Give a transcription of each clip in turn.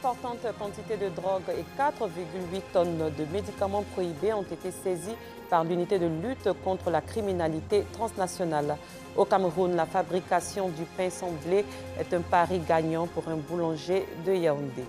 d'importantes quantités de drogue et 4,8 tonnes de médicaments prohibés ont été saisis par l'unité de lutte contre la criminalité transnationale. Au Cameroun, la fabrication du pain sans blé est un pari gagnant pour un boulanger de Yaoundé.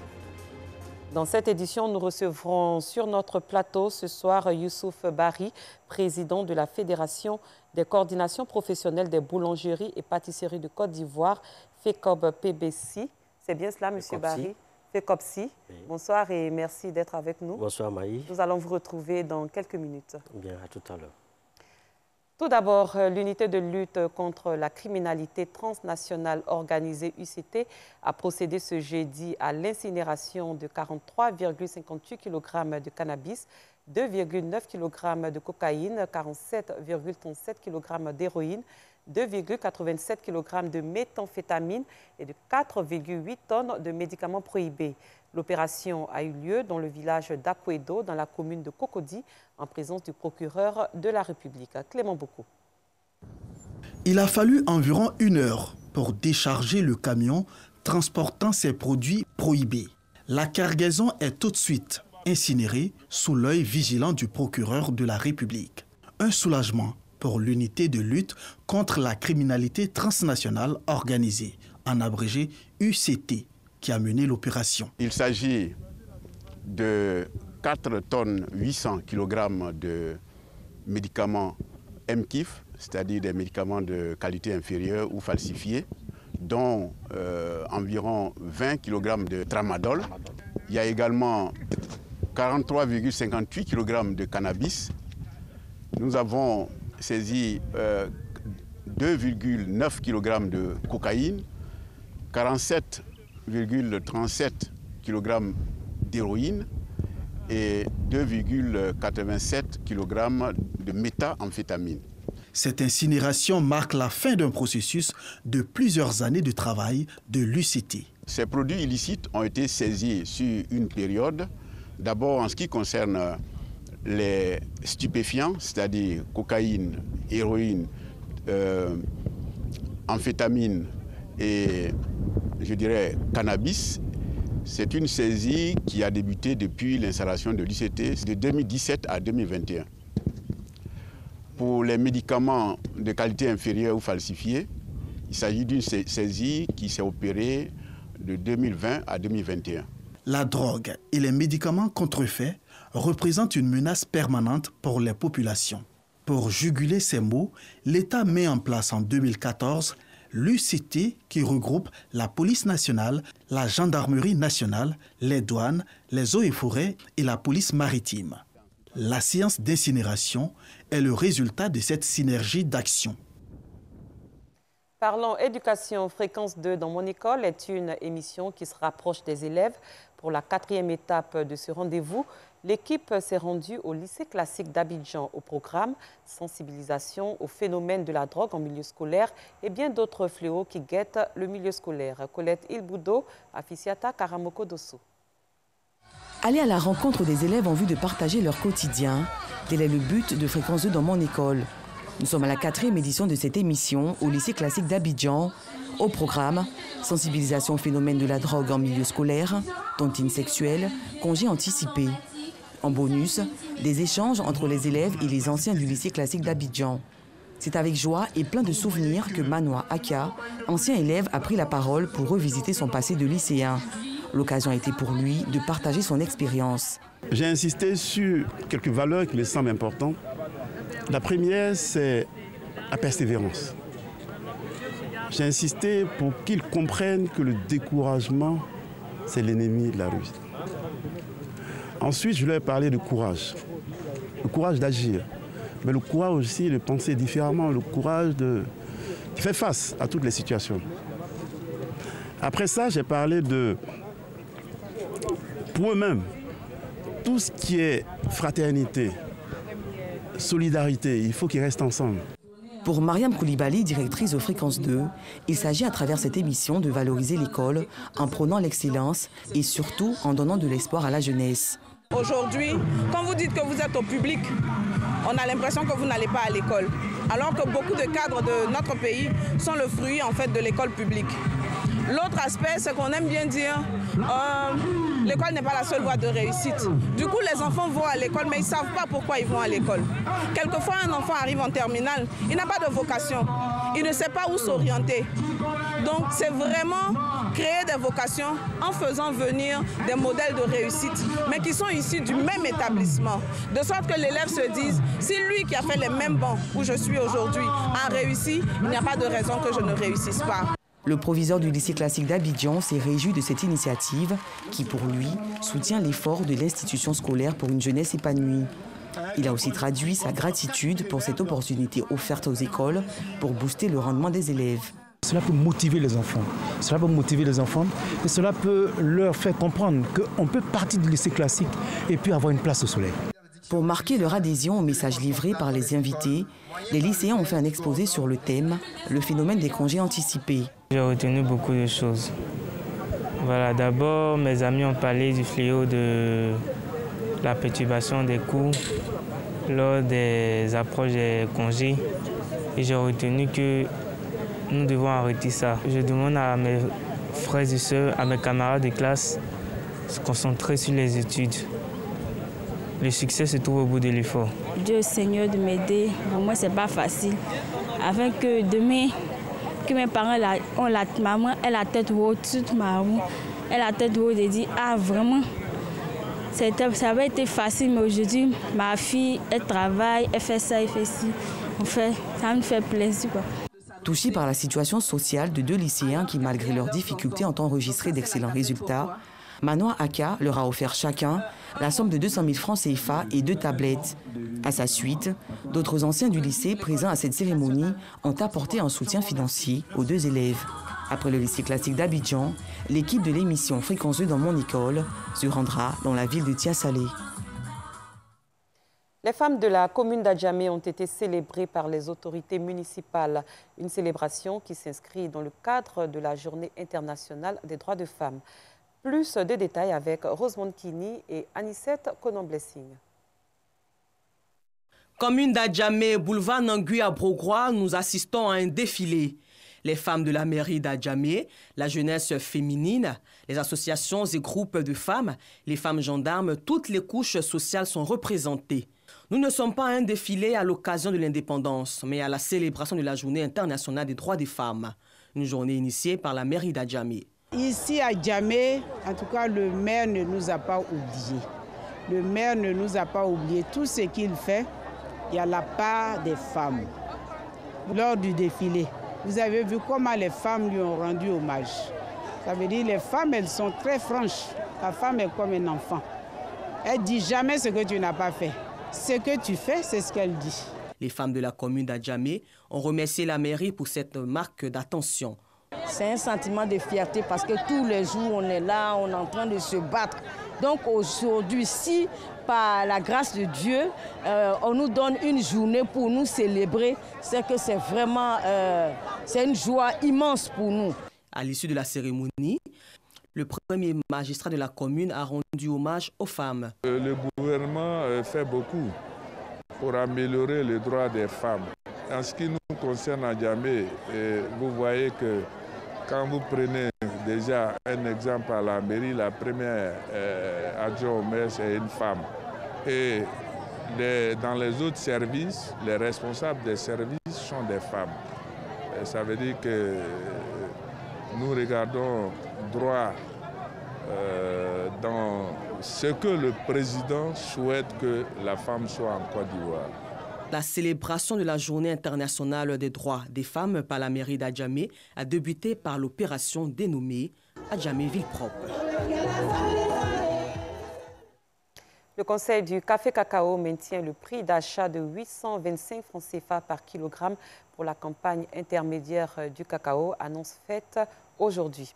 Dans cette édition, nous recevrons sur notre plateau ce soir Youssouf Bari, président de la Fédération des coordinations professionnelles des boulangeries et pâtisseries de Côte d'Ivoire, FECOB-PBC. C'est bien cela, M. Bari? FECOBC. Oui. Bonsoir et merci d'être avec nous. Bonsoir, Maï. Nous allons vous retrouver dans quelques minutes. Bien, à tout à l'heure. Tout d'abord, l'unité de lutte contre la criminalité transnationale organisée UCT a procédé ce jeudi à l'incinération de 43,58 kg de cannabis, 2,9 kg de cocaïne, 47,37 kg d'héroïne, 2,87 kg de méthamphétamine et de 4,8 tonnes de médicaments prohibés. L'opération a eu lieu dans le village d'Akwedo, dans la commune de Cocody, en présence du procureur de la République. Clément Boko. Il a fallu environ 1 heure pour décharger le camion transportant ces produits prohibés. La cargaison est tout de suite incinérée sous l'œil vigilant du procureur de la République. Un soulagement pour l'unité de lutte contre la criminalité transnationale organisée, en abrégé UCT, qui a mené l'opération. Il s'agit de 4 tonnes 800 kg de médicaments MKIF, c'est-à-dire des médicaments de qualité inférieure ou falsifiés, dont environ 20 kg de tramadol. Il y a également 43,58 kg de cannabis. Nous avons saisi 2,9 kg de cocaïne, 47,37 kg d'héroïne et 2,87 kg de méthamphétamine. Cette incinération marque la fin d'un processus de plusieurs années de travail de l'UCT. Ces produits illicites ont été saisis sur une période. D'abord en ce qui concerne les stupéfiants, c'est-à-dire cocaïne, héroïne, amphétamine et je dirais cannabis. C'est une saisie qui a débuté depuis l'installation de l'UCT de 2017 à 2021. Pour les médicaments de qualité inférieure ou falsifiés, il s'agit d'une saisie qui s'est opérée de 2020 à 2021. La drogue et les médicaments contrefaits représentent une menace permanente pour les populations. Pour juguler ces maux, l'État met en place en 2014 l'UCT qui regroupe la police nationale, la gendarmerie nationale, les douanes, les eaux et forêts et la police maritime. La séance d'incinération est le résultat de cette synergie d'action. Parlons éducation. Fréquence 2 dans mon école est une émission qui se rapproche des élèves. Pour la 4e étape de ce rendez-vous, l'équipe s'est rendue au lycée classique d'Abidjan au programme sensibilisation au phénomène de la drogue en milieu scolaire et bien d'autres fléaux qui guettent le milieu scolaire. Colette Ilboudo, Afficiata Karamoko Dosso. Aller à la rencontre des élèves en vue de partager leur quotidien, tel est le but de Fréquence 2 dans mon école. Nous sommes à la 4e édition de cette émission au lycée classique d'Abidjan. Au programme, sensibilisation au phénomène de la drogue en milieu scolaire, tontine sexuelle, congés anticipés. En bonus, des échanges entre les élèves et les anciens du lycée classique d'Abidjan. C'est avec joie et plein de souvenirs que Manoa Aka, ancien élève, a pris la parole pour revisiter son passé de lycéen. L'occasion a été pour lui de partager son expérience. J'ai insisté sur quelques valeurs qui me semblent importantes. La première, c'est la persévérance. J'ai insisté pour qu'ils comprennent que le découragement, c'est l'ennemi de la réussite. Ensuite, je leur ai parlé de courage. Le courage d'agir, mais le courage aussi de penser différemment, le courage de faire face à toutes les situations. Après ça, j'ai parlé de, pour eux-mêmes, tout ce qui est fraternité, solidarité, il faut qu'ils restent ensemble. Pour Mariam Koulibaly, directrice de Fréquence 2, il s'agit à travers cette émission de valoriser l'école en prônant l'excellence et surtout en donnant de l'espoir à la jeunesse. Aujourd'hui, quand vous dites que vous êtes au public, on a l'impression que vous n'allez pas à l'école. Alors que beaucoup de cadres de notre pays sont le fruit en fait de l'école publique. L'autre aspect, c'est qu'on aime bien dire l'école n'est pas la seule voie de réussite. Du coup, les enfants vont à l'école, mais ils ne savent pas pourquoi ils vont à l'école. Quelquefois, un enfant arrive en terminale, il n'a pas de vocation, il ne sait pas où s'orienter. Donc, c'est vraiment créer des vocations en faisant venir des modèles de réussite, mais qui sont issus du même établissement. De sorte que l'élève se dise, si lui qui a fait les mêmes bancs où je suis aujourd'hui a réussi, il n'y a pas de raison que je ne réussisse pas. Le proviseur du lycée classique d'Abidjan s'est réjoui de cette initiative qui, pour lui, soutient l'effort de l'institution scolaire pour une jeunesse épanouie. Il a aussi traduit sa gratitude pour cette opportunité offerte aux écoles pour booster le rendement des élèves. Cela peut motiver les enfants. Cela peut motiver les enfants et cela peut leur faire comprendre qu'on peut partir du lycée classique et puis avoir une place au soleil. Pour marquer leur adhésion au message livré par les invités, les lycéens ont fait un exposé sur le thème « Le phénomène des congés anticipés ». J'ai retenu beaucoup de choses. Voilà, d'abord, mes amis ont parlé du fléau de la perturbation des cours lors des approches des congés. Et j'ai retenu que nous devons arrêter ça. Je demande à mes frères et sœurs, à mes camarades de classe, de se concentrer sur les études. Le succès se trouve au bout de l'effort. Dieu Seigneur de m'aider, pour moi c'est pas facile. Afin que demain, que mes parents ont la maman, elle a la tête haute, toute marron, elle a la tête haute et dit ah vraiment, ça avait été facile, mais aujourd'hui ma fille, elle travaille, elle fait ça, elle fait ci. En fait, ça me fait plaisir, quoi. Touchés par la situation sociale de deux lycéens qui, malgré leurs difficultés, ont enregistré d'excellents résultats, Manoa Aka leur a offert chacun la somme de 200 000 francs CFA et 2 tablettes. À sa suite, d'autres anciens du lycée présents à cette cérémonie ont apporté un soutien financier aux deux élèves. Après le lycée classique d'Abidjan, l'équipe de l'émission Fréquence 2 dans mon école se rendra dans la ville de Tiasalé. Les femmes de la commune d'Adjamé ont été célébrées par les autorités municipales. Une célébration qui s'inscrit dans le cadre de la Journée internationale des droits de femmes. Plus de détails avec Rosemonde Kini et Anicette Konon-Blessing. Commune d'Adjamé, boulevard Nangui à Brogua, nous assistons à un défilé. Les femmes de la mairie d'Adjamé, la jeunesse féminine, les associations et groupes de femmes, les femmes gendarmes, toutes les couches sociales sont représentées. Nous ne sommes pas à un défilé à l'occasion de l'indépendance, mais à la célébration de la Journée internationale des droits des femmes. Une journée initiée par la mairie d'Adjamé. Ici à Adjamé, en tout cas, le maire ne nous a pas oubliés. Le maire ne nous a pas oubliés. Tout ce qu'il fait, il y a la part des femmes. Lors du défilé, vous avez vu comment les femmes lui ont rendu hommage. Ça veut dire que les femmes, elles sont très franches. La femme est comme un enfant. Elle ne dit jamais ce que tu n'as pas fait. Ce que tu fais, c'est ce qu'elle dit. Les femmes de la commune d'Adjamé ont remercié la mairie pour cette marque d'attention. C'est un sentiment de fierté parce que tous les jours, on est là, on est en train de se battre. Donc aujourd'hui, si par la grâce de Dieu, on nous donne une journée pour nous célébrer, c'est que c'est vraiment c'est une joie immense pour nous. À l'issue de la cérémonie, le premier magistrat de la commune a rendu hommage aux femmes. Le gouvernement fait beaucoup pour améliorer les droits des femmes. En ce qui nous concerne à Adjamé, vous voyez que quand vous prenez déjà un exemple à la mairie, la première adjointe au maire, c'est une femme. Et dans les autres services, les responsables des services sont des femmes. Et ça veut dire que nous regardons droit dans ce que le président souhaite que la femme soit en Côte d'Ivoire. La célébration de la Journée internationale des droits des femmes par la mairie d'Adjamé a débuté par l'opération dénommée Adjamé Ville Propre. Le Conseil du café cacao maintient le prix d'achat de 825 francs CFA par kilogramme pour la campagne intermédiaire du cacao, annonce faite aujourd'hui.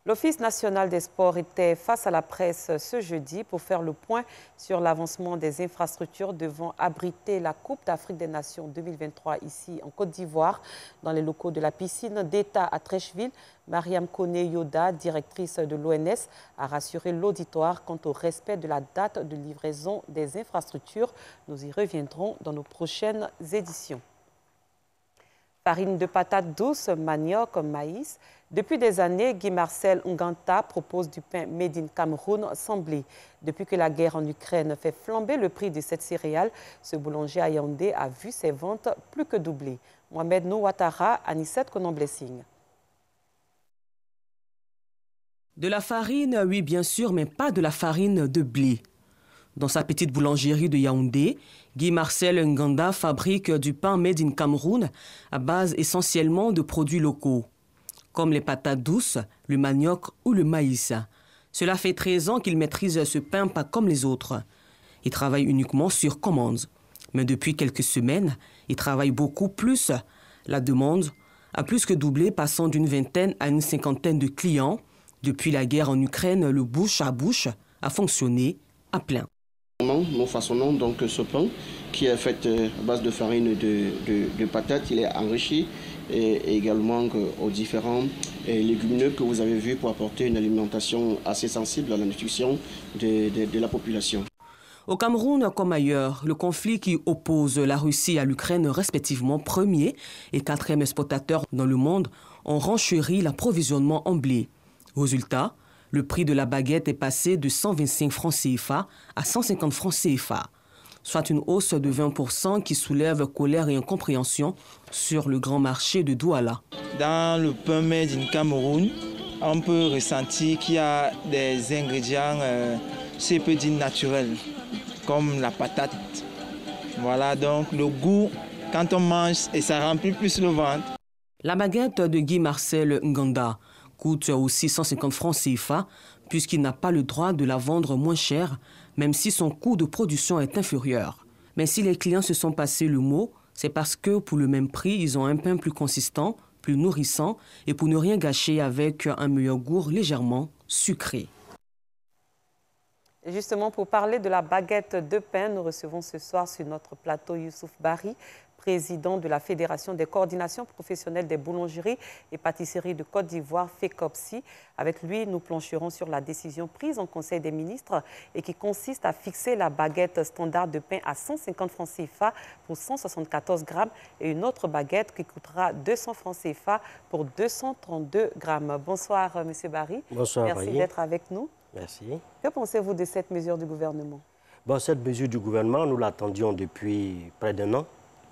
L'Office national des sports était face à la presse ce jeudi pour faire le point sur l'avancement des infrastructures devant abriter la Coupe d'Afrique des Nations 2023 ici en Côte d'Ivoire, dans les locaux de la piscine d'État à Trècheville. Mariam Kone-Yoda, directrice de l'ONS, a rassuré l'auditoire quant au respect de la date de livraison des infrastructures. Nous y reviendrons dans nos prochaines éditions. Farine de patates douces, manioc, maïs. Depuis des années, Guy-Marcel Nganta propose du pain made in Cameroun sans blé. Depuis que la guerre en Ukraine fait flamber le prix de cette céréale, ce boulanger à Yaoundé a vu ses ventes plus que doubler. Mohamed Nouattara, Anissette Konon-Blessing. De la farine, oui bien sûr, mais pas de la farine de blé. Dans sa petite boulangerie de Yaoundé, Guy-Marcel Nganda fabrique du pain made in Cameroun à base essentiellement de produits locaux, comme les patates douces, le manioc ou le maïs. Cela fait 13 ans qu'il maîtrise ce pain pas comme les autres. Il travaille uniquement sur commande. Mais depuis quelques semaines, il travaille beaucoup plus. La demande a plus que doublé, passant d'une vingtaine à une cinquantaine de clients. Depuis la guerre en Ukraine, le bouche à bouche a fonctionné à plein. Nous façonnons donc ce pain qui est fait à base de farine de patates. Il est enrichi et également aux différents légumineux que vous avez vus pour apporter une alimentation assez sensible à la nutrition de la population. Au Cameroun comme ailleurs, le conflit qui oppose la Russie à l'Ukraine, respectivement premier et quatrième exportateur dans le monde, ont renchéri l'approvisionnement en blé. Résultat, le prix de la baguette est passé de 125 francs CFA à 150 francs CFA, soit une hausse de 20% qui soulève colère et incompréhension sur le grand marché de Douala. Dans le pain made in Cameroun, on peut ressentir qu'il y a des ingrédients, c'est peu dit naturels, comme la patate. Voilà, donc le goût, quand on mange, et ça remplit plus le ventre. La baguette de Guy-Marcel Nganda coûte aussi 150 francs CFA, puisqu'il n'a pas le droit de la vendre moins cher, même si son coût de production est inférieur. Mais si les clients se sont passés le mot, c'est parce que pour le même prix, ils ont un pain plus consistant, plus nourrissant, et pour ne rien gâcher avec un meilleur goût légèrement sucré. Et justement, pour parler de la baguette de pain, nous recevons ce soir sur notre plateau Youssouf Bari, président de la Fédération des coordinations professionnelles des boulangeries et pâtisseries de Côte d'Ivoire, FECOPSI. Avec lui, nous plancherons sur la décision prise en Conseil des ministres et qui consiste à fixer la baguette standard de pain à 150 francs CFA pour 174 grammes et une autre baguette qui coûtera 200 francs CFA pour 232 grammes. Bonsoir, M. Bari. Bonsoir. Merci d'être avec nous. Merci. Que pensez-vous de cette mesure du gouvernement? Bon, cette mesure du gouvernement, nous l'attendions depuis près d'1 an.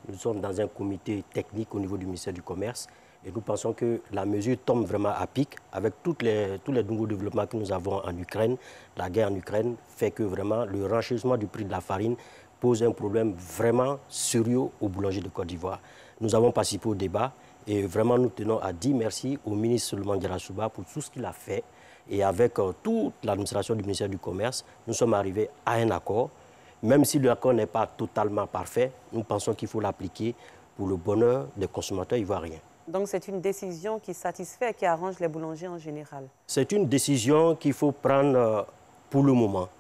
Nous sommes dans un comité technique au niveau du ministère du Commerce et nous pensons que la mesure tombe vraiment à pic avec tous les nouveaux développements que nous avons en Ukraine. La guerre en Ukraine fait que vraiment le renchérissement du prix de la farine pose un problème vraiment sérieux aux boulangers de Côte d'Ivoire. Nous avons participé au débat et vraiment nous tenons à dire merci au ministre Souleymane Diarra Souba pour tout ce qu'il a fait. Et avec toute l'administration du ministère du Commerce, nous sommes arrivés à un accord. Même si l'accord n'est pas totalement parfait, nous pensons qu'il faut l'appliquer pour le bonheur des consommateurs ivoiriens. Donc c'est une décision qui satisfait et qui arrange les boulangers en général? C'est une décision qu'il faut prendre pour le moment.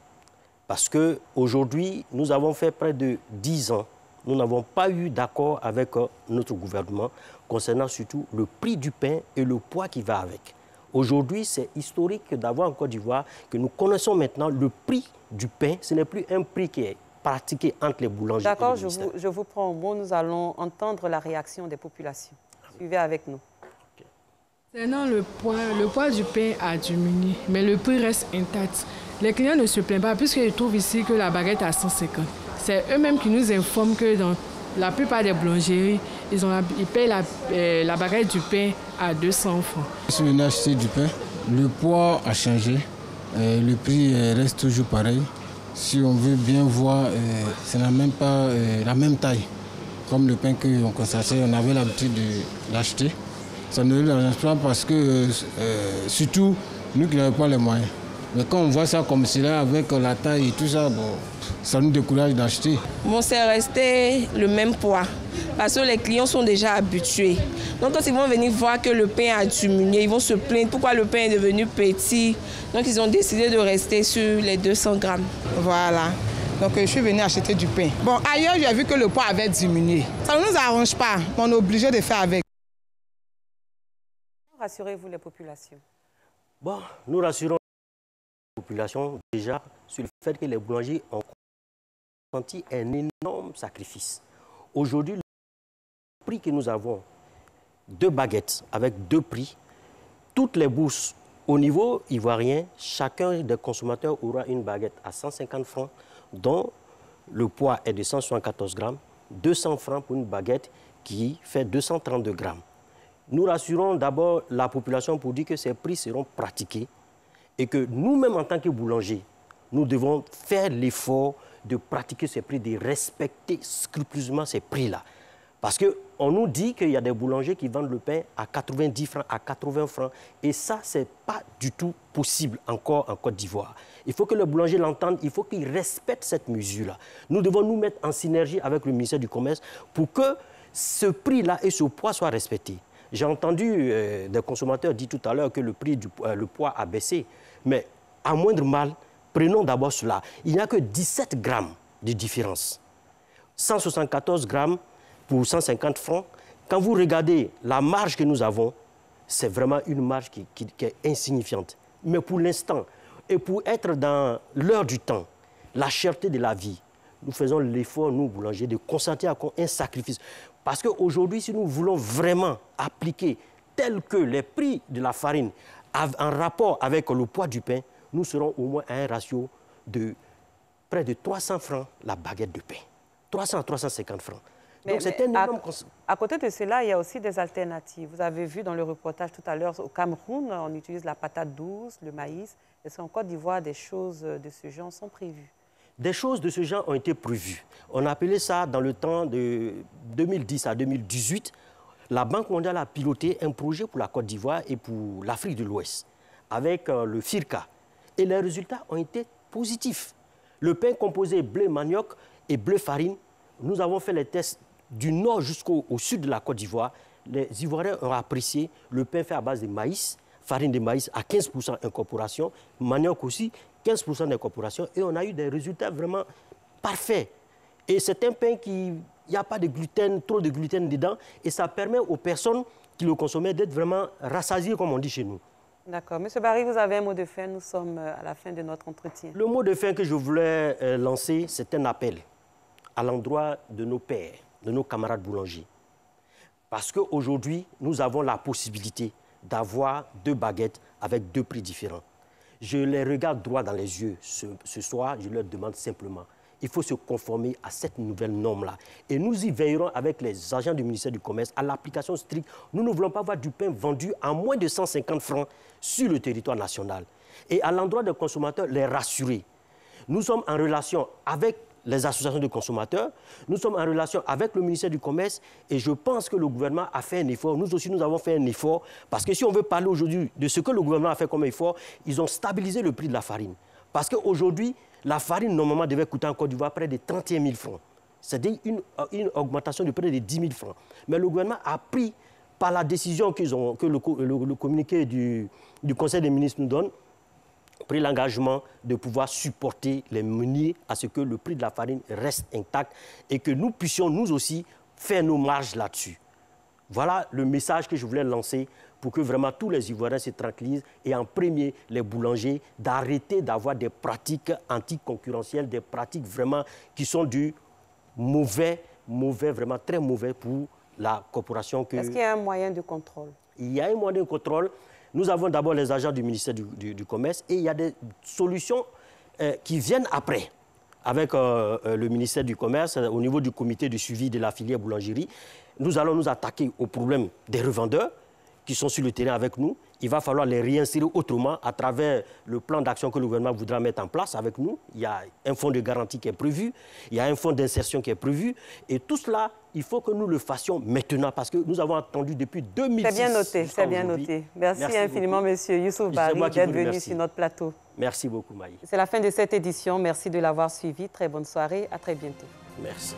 Parce qu'aujourd'hui, nous avons fait près de 10 ans. Nous n'avons pas eu d'accord avec notre gouvernement concernant surtout le prix du pain et le poids qui va avec. Aujourd'hui, c'est historique d'avoir en Côte d'Ivoire que nous connaissons maintenant le prix du pain. Ce n'est plus un prix qui est pratiqué entre les boulangers. D'accord, je vous prends au mot. Nous allons entendre la réaction des populations. Suivez avec nous. Sinon, le poids du pain a diminué, mais le prix reste intact. Les clients ne se plaignent pas puisqu'ils trouvent ici que la baguette est à 150. C'est eux-mêmes qui nous informent que dans la plupart des boulangeries, ils payent la baguette du pain à 200 francs. Si on a acheté du pain, le poids a changé, le prix reste toujours pareil. Si on veut bien voir, ce n'est même pas la même taille. Comme le pain qu'on constatait, on avait l'habitude d'acheter. Ça ne nous arrange pas parce que, surtout, nous qui n'avons pas les moyens. Mais quand on voit ça comme cela, avec la taille et tout ça, bon, ça nous décourage d'acheter. Bon, c'est resté le même poids parce que les clients sont déjà habitués. Donc quand ils vont venir voir que le pain a diminué, ils vont se plaindre pourquoi le pain est devenu petit. Donc ils ont décidé de rester sur les 200 grammes. Voilà. Donc je suis venue acheter du pain. Bon, ailleurs, j'ai vu que le poids avait diminué. Ça ne nous arrange pas, mais on est obligé de faire avec. Rassurez-vous les populations. Bon, nous rassurons les populations déjà sur le fait que les boulangers ont senti un énorme sacrifice. Aujourd'hui, le prix que nous avons 2 baguettes avec 2 prix. Toutes les bourses au niveau ivoirien, chacun des consommateurs aura une baguette à 150 francs, dont le poids est de 174 grammes, 200 francs pour une baguette qui fait 232 grammes. Nous rassurons d'abord la population pour dire que ces prix seront pratiqués et que nous-mêmes, en tant que boulangers, nous devons faire l'effort de pratiquer ces prix, de respecter scrupuleusement ces prix-là. Parce qu'on nous dit qu'il y a des boulangers qui vendent le pain à 90 francs, à 80 francs. Et ça, ce n'est pas du tout possible encore en Côte d'Ivoire. Il faut que le boulanger l'entende, il faut qu'il respecte cette mesure-là. Nous devons nous mettre en synergie avec le ministère du Commerce pour que ce prix-là et ce poids soient respectés. J'ai entendu des consommateurs dire tout à l'heure que le prix le poids a baissé. Mais à moindre mal, prenons d'abord cela. Il n'y a que 17 grammes de différence. 174 grammes pour 150 francs. Quand vous regardez la marge que nous avons, c'est vraiment une marge qui est insignifiante. Mais pour l'instant, et pour être dans l'heure du temps, la cherté de la vie, nous faisons l'effort, nous, boulangers, de consentir à un sacrifice. Parce qu'aujourd'hui, si nous voulons vraiment appliquer tel que les prix de la farine en rapport avec le poids du pain, nous serons au moins à un ratio de près de 300 francs la baguette de pain. 300 à 350 francs. Donc c'est un énorme... À côté de cela, il y a aussi des alternatives. Vous avez vu dans le reportage tout à l'heure, au Cameroun, on utilise la patate douce, le maïs. Est-ce qu'en Côte d'Ivoire, des choses de ce genre sont prévues? Des choses de ce genre ont été prévues. On a appelé ça dans le temps de 2010 à 2018. La Banque mondiale a piloté un projet pour la Côte d'Ivoire et pour l'Afrique de l'Ouest avec le FIRCA. Et les résultats ont été positifs. Le pain composé blé manioc et blé farine, nous avons fait les tests du nord jusqu'au sud de la Côte d'Ivoire. Les Ivoiriens ont apprécié le pain fait à base de maïs, farine de maïs à 15% d'incorporation, manioc aussi, 15% d'incorporation. Et on a eu des résultats vraiment parfaits. Et c'est un pain il n'y a pas de gluten, trop de gluten dedans. Et ça permet aux personnes qui le consommaient d'être vraiment rassasiées, comme on dit chez nous. D'accord. Monsieur Barry, vous avez un mot de fin. Nous sommes à la fin de notre entretien. Le mot de fin que je voulais lancer, c'est un appel à l'endroit de nos pères, de nos camarades boulangers. Parce qu'aujourd'hui, nous avons la possibilité d'avoir 2 baguettes avec 2 prix différents. Je les regarde droit dans les yeux ce soir, je leur demande simplement, il faut se conformer à cette nouvelle norme-là. Et nous y veillerons avec les agents du ministère du Commerce à l'application stricte. Nous ne voulons pas avoir du pain vendu à moins de 150 francs sur le territoire national. Et à l'endroit des consommateurs, les rassurer. Nous sommes en relation avec les associations de consommateurs, nous sommes en relation avec le ministère du Commerce et je pense que le gouvernement a fait un effort. Nous aussi, nous avons fait un effort parce que si on veut parler aujourd'hui de ce que le gouvernement a fait comme effort, ils ont stabilisé le prix de la farine. Parce qu'aujourd'hui, la farine, normalement, devait coûter en Côte d'Ivoire près de 31 000 francs. C'est-à-dire une augmentation de près de 10 000 francs. Mais le gouvernement a pris, par la décision que le communiqué du Conseil des ministres nous donne, pris l'engagement de pouvoir supporter les meuniers à ce que le prix de la farine reste intact et que nous puissions, nous aussi, faire nos marges là-dessus. Voilà le message que je voulais lancer pour que vraiment tous les Ivoiriens se tranquillisent et en premier, les boulangers, d'arrêter d'avoir des pratiques anticoncurrentielles, des pratiques vraiment qui sont du mauvais, vraiment très mauvais pour la corporation. Est-ce qu'il y a un moyen de contrôle? Il y a un moyen de contrôle. Nous avons d'abord les agents du ministère du Commerce et il y a des solutions qui viennent après avec le ministère du Commerce au niveau du comité de suivi de la filière boulangerie. Nous allons nous attaquer au problème des revendeurs qui sont sur le terrain avec nous. Il va falloir les réinsérer autrement à travers le plan d'action que le gouvernement voudra mettre en place avec nous. Il y a un fonds de garantie qui est prévu, il y a un fonds d'insertion qui est prévu. Et tout cela, il faut que nous le fassions maintenant parce que nous avons attendu depuis 2006. C'est bien noté, c'est bien noté. Merci infiniment, monsieur Youssouf Barry, d'être venu sur notre plateau. Merci beaucoup, Maï. C'est la fin de cette édition. Merci de l'avoir suivi. Très bonne soirée. À très bientôt. Merci.